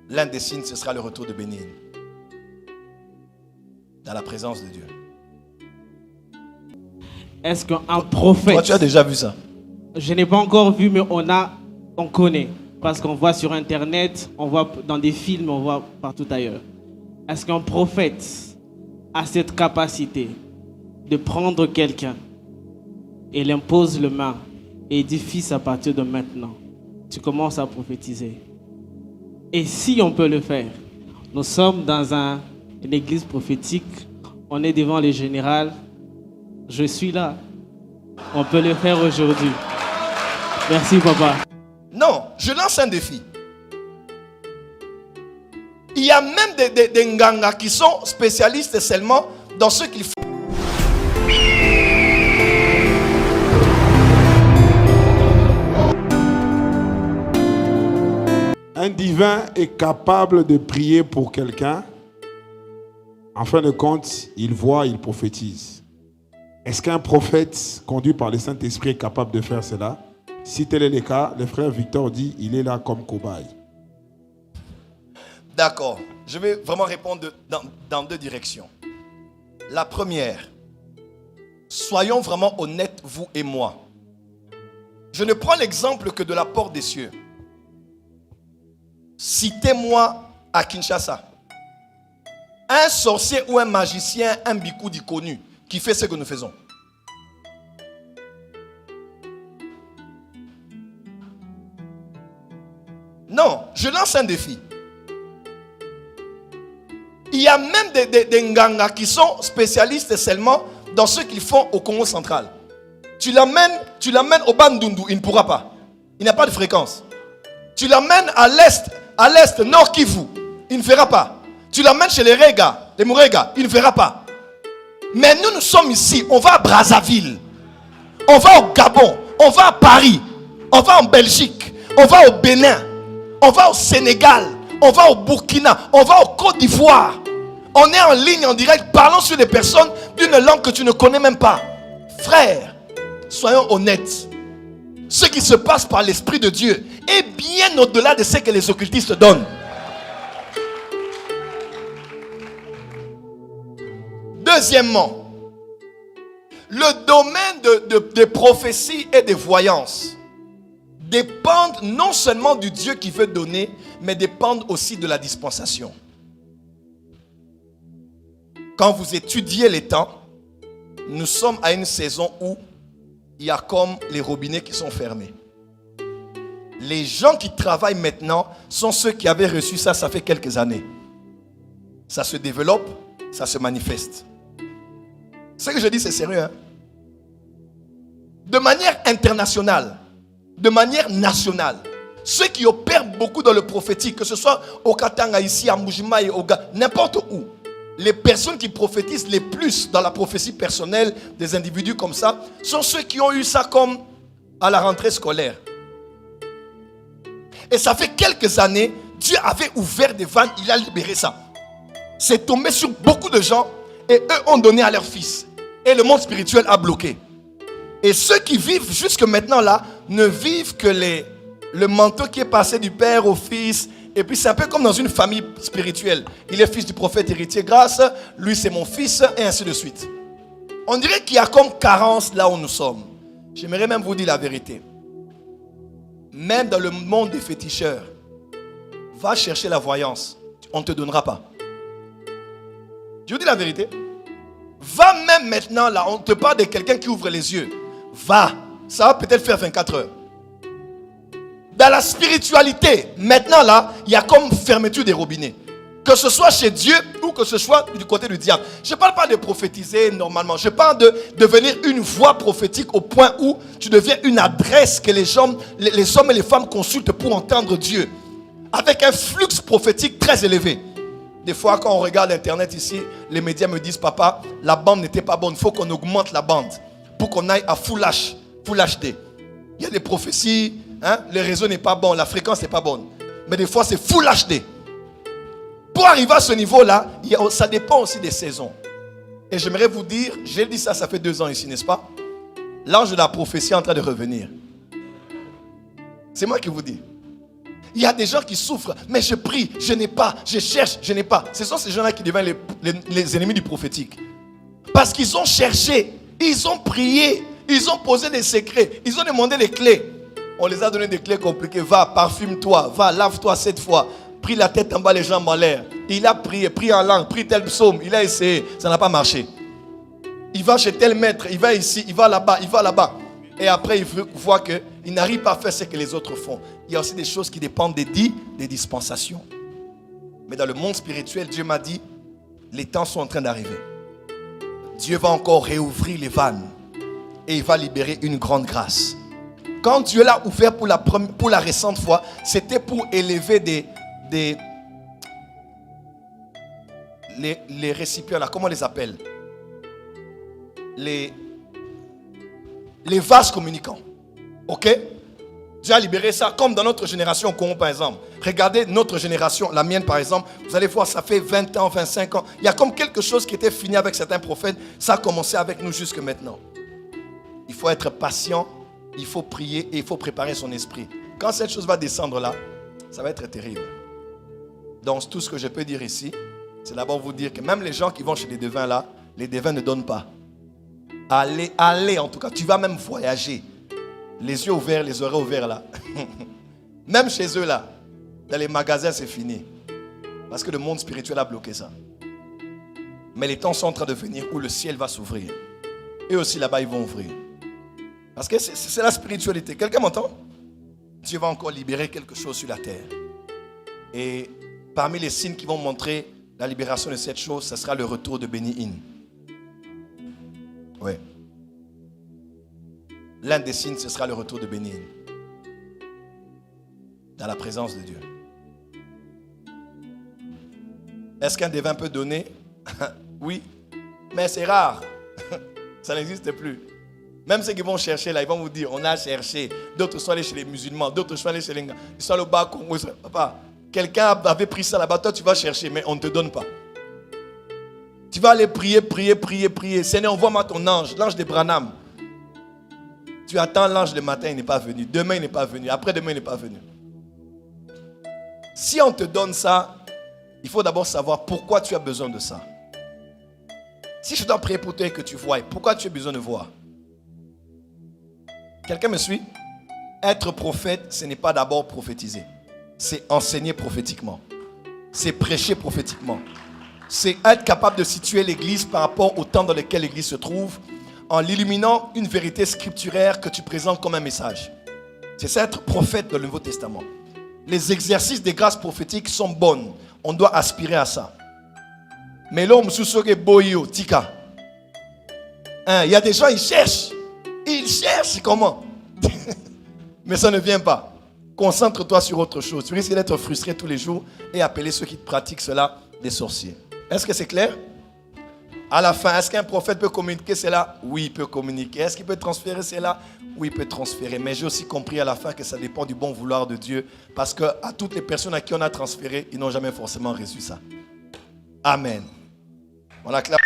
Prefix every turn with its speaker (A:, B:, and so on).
A: l'un des signes, ce sera le retour de Bénin. Dans la présence de Dieu.
B: Est-ce qu'un prophète...
A: Toi, tu as déjà vu ça?
B: Je n'ai pas encore vu, mais on connaît. Parce qu'on voit sur Internet, on voit dans des films, on voit partout ailleurs. Est-ce qu'un prophète a cette capacité de prendre quelqu'un et l'impose le main et dit, fils, à partir de maintenant, tu commences à prophétiser? Et si on peut le faire, nous sommes dans une église prophétique, on est devant le général, je suis là. On peut le faire aujourd'hui. Merci, papa.
A: Non, je lance un défi. Il y a même des nganga qui sont spécialistes seulement dans ce qu'ils font.
C: Un divin est capable de prier pour quelqu'un. En fin de compte, il voit, il prophétise. Est-ce qu'un prophète conduit par le Saint-Esprit est capable de faire cela? Si tel est le cas, le frère Victor dit, il est là comme cobaye.
A: D'accord. Je vais vraiment répondre dans deux directions. La première, soyons vraiment honnêtes, vous et moi. Je ne prends l'exemple que de la porte des cieux. Citez-moi à Kinshasa un sorcier ou un magicien, un bikoudi connu qui fait ce que nous faisons. Non, je lance un défi. Il y a même des nganga qui sont spécialistes seulement dans ce qu'ils font au Congo central. Tu l'amènes au Bandundu, il ne pourra pas. Il n'a pas de fréquence. Tu l'amènes à l'est, Nord Kivu, il ne fera pas. Tu l'amènes chez les Mourega, il ne fera pas. Mais nous sommes ici, on va à Brazzaville, on va au Gabon, on va à Paris, on va en Belgique, on va au Bénin, on va au Sénégal, on va au Burkina, on va au Côte d'Ivoire. On est en ligne, en direct, parlons sur des personnes d'une langue que tu ne connais même pas. Frère, soyons honnêtes. Ce qui se passe par l'Esprit de Dieu est bien au-delà de ce que les occultistes donnent. Deuxièmement, le domaine de prophétie et de voyance dépendent non seulement du Dieu qui veut donner, mais dépendent aussi de la dispensation. Quand vous étudiez les temps, nous sommes à une saison où il y a comme les robinets qui sont fermés. Les gens qui travaillent maintenant sont ceux qui avaient reçu ça fait quelques années. Ça se développe, ça se manifeste. Ce que je dis, c'est sérieux. Hein? De manière internationale, de manière nationale, ceux qui opèrent beaucoup dans le prophétique, que ce soit au Katanga, ici, à Mujima et au n'importe où, les personnes qui prophétisent les plus dans la prophétie personnelle des individus comme ça, sont ceux qui ont eu ça comme à la rentrée scolaire. Et ça fait quelques années, Dieu avait ouvert des vannes, il a libéré ça. C'est tombé sur beaucoup de gens et eux ont donné à leurs fils. Et le monde spirituel a bloqué. Et ceux qui vivent jusque maintenant là, ne vivent que le manteau qui est passé du père au fils. Et puis c'est un peu comme dans une famille spirituelle. Il est fils du prophète héritier grâce, lui c'est mon fils, et ainsi de suite. On dirait qu'il y a comme carence là où nous sommes. J'aimerais même vous dire la vérité. Même dans le monde des féticheurs, va chercher la voyance, on ne te donnera pas. Je vous dis la vérité. Va même maintenant là, on te parle de quelqu'un qui ouvre les yeux. Va, ça va peut-être faire 24 heures. Dans la spiritualité, maintenant là, il y a comme fermeture des robinets. Que ce soit chez Dieu ou que ce soit du côté du diable. Je ne parle pas de prophétiser normalement. Je parle de devenir une voix prophétique au point où tu deviens une adresse que les hommes et les femmes consultent pour entendre Dieu. Avec un flux prophétique très élevé. Des fois, quand on regarde Internet ici, les médias me disent, papa, la bande n'était pas bonne. Il faut qu'on augmente la bande pour qu'on aille à Full HD. Il y a des prophéties, hein? Le réseau n'est pas bon, la fréquence n'est pas bonne. Mais des fois, c'est Full HD. Pour arriver à ce niveau-là, ça dépend aussi des saisons. Et j'aimerais vous dire, j'ai dit ça fait 2 ans ici, n'est-ce pas? L'ange de la prophétie est en train de revenir. C'est moi qui vous dis. Il y a des gens qui souffrent, mais je prie, je n'ai pas, je cherche, je n'ai pas. Ce sont ces gens-là qui deviennent les ennemis du prophétique. Parce qu'ils ont cherché, ils ont prié, ils ont posé des secrets, ils ont demandé des clés. On les a donné des clés compliquées. Va, parfume-toi, va, lave-toi 7 fois. Prie la tête en bas, les jambes en l'air. Il a prié, prie en langue, prie tel psaume. Il a essayé, ça n'a pas marché. Il va chez tel maître, il va ici, il va là-bas, il va là-bas. Et après, il voit qu'il n'arrive pas à faire ce que les autres font. Il y a aussi des choses qui dépendent des dispensations. Mais dans le monde spirituel, Dieu m'a dit, les temps sont en train d'arriver. Dieu va encore réouvrir les vannes. Et il va libérer une grande grâce. Quand Dieu l'a ouvert pour la récente fois, c'était pour élever les récipients, là, comment on les appelle? Les vases communicants. Ok? Dieu a libéré ça, comme dans notre génération au Congo, par exemple. Regardez notre génération, la mienne, par exemple. Vous allez voir, ça fait 20 ans, 25 ans. Il y a comme quelque chose qui était fini avec certains prophètes. Ça a commencé avec nous jusque maintenant. Il faut être patient, il faut prier et il faut préparer son esprit. Quand cette chose va descendre là, ça va être terrible. Donc, tout ce que je peux dire ici, c'est d'abord vous dire que même les gens qui vont chez les devins là, les devins ne donnent pas. Allez en tout cas, tu vas même voyager. Les yeux ouverts, les oreilles ouverts là. Même chez eux là, dans les magasins c'est fini. Parce que le monde spirituel a bloqué ça. Mais les temps sont en train de venir où le ciel va s'ouvrir. Et aussi là-bas ils vont ouvrir. Parce que c'est la spiritualité. Quelqu'un m'entend? Dieu va encore libérer quelque chose sur la terre. Et parmi les signes qui vont montrer la libération de cette chose, ce sera le retour de Benny Hinn. Oui. L'un des signes, ce sera le retour de Benny Hinn. Dans la présence de Dieu. Est-ce qu'un devin peut donner? Oui. Mais c'est rare. Ça n'existe plus. Même ceux qui vont chercher là, ils vont vous dire, on a cherché. D'autres sont allés chez les musulmans, d'autres sont allés chez les... Ils sont allés au bas Congo. Papa, quelqu'un avait pris ça là-bas, toi tu vas chercher, mais on ne te donne pas. Tu vas aller prier. Seigneur, envoie-moi ton ange, l'ange de Branham. Tu attends l'ange le matin, il n'est pas venu. Demain, il n'est pas venu. Après-demain, il n'est pas venu. Si on te donne ça, il faut d'abord savoir pourquoi tu as besoin de ça. Si je dois prier pour toi et que tu vois, pourquoi tu as besoin de voir? Quelqu'un me suit? Être prophète, ce n'est pas d'abord prophétiser. C'est enseigner prophétiquement. C'est prêcher prophétiquement. C'est être capable de situer l'église par rapport au temps dans lequel l'église se trouve, en l'illuminant une vérité scripturaire que tu présentes comme un message. C'est ça être prophète dans le Nouveau Testament. Les exercices des grâces prophétiques sont bonnes. On doit aspirer à ça. Mais l'homme sous-soke boyo, tika. Il y a des gens, ils cherchent. Ils cherchent comment? Mais ça ne vient pas. Concentre-toi sur autre chose. Tu risques d'être frustré tous les jours et appeler ceux qui pratiquent cela des sorciers. Est-ce que c'est clair? À la fin, est-ce qu'un prophète peut communiquer cela? Oui, il peut communiquer. Est-ce qu'il peut transférer cela? Oui, il peut transférer. Mais j'ai aussi compris à la fin que ça dépend du bon vouloir de Dieu. Parce que à toutes les personnes à qui on a transféré, ils n'ont jamais forcément reçu ça. Amen. On acclame.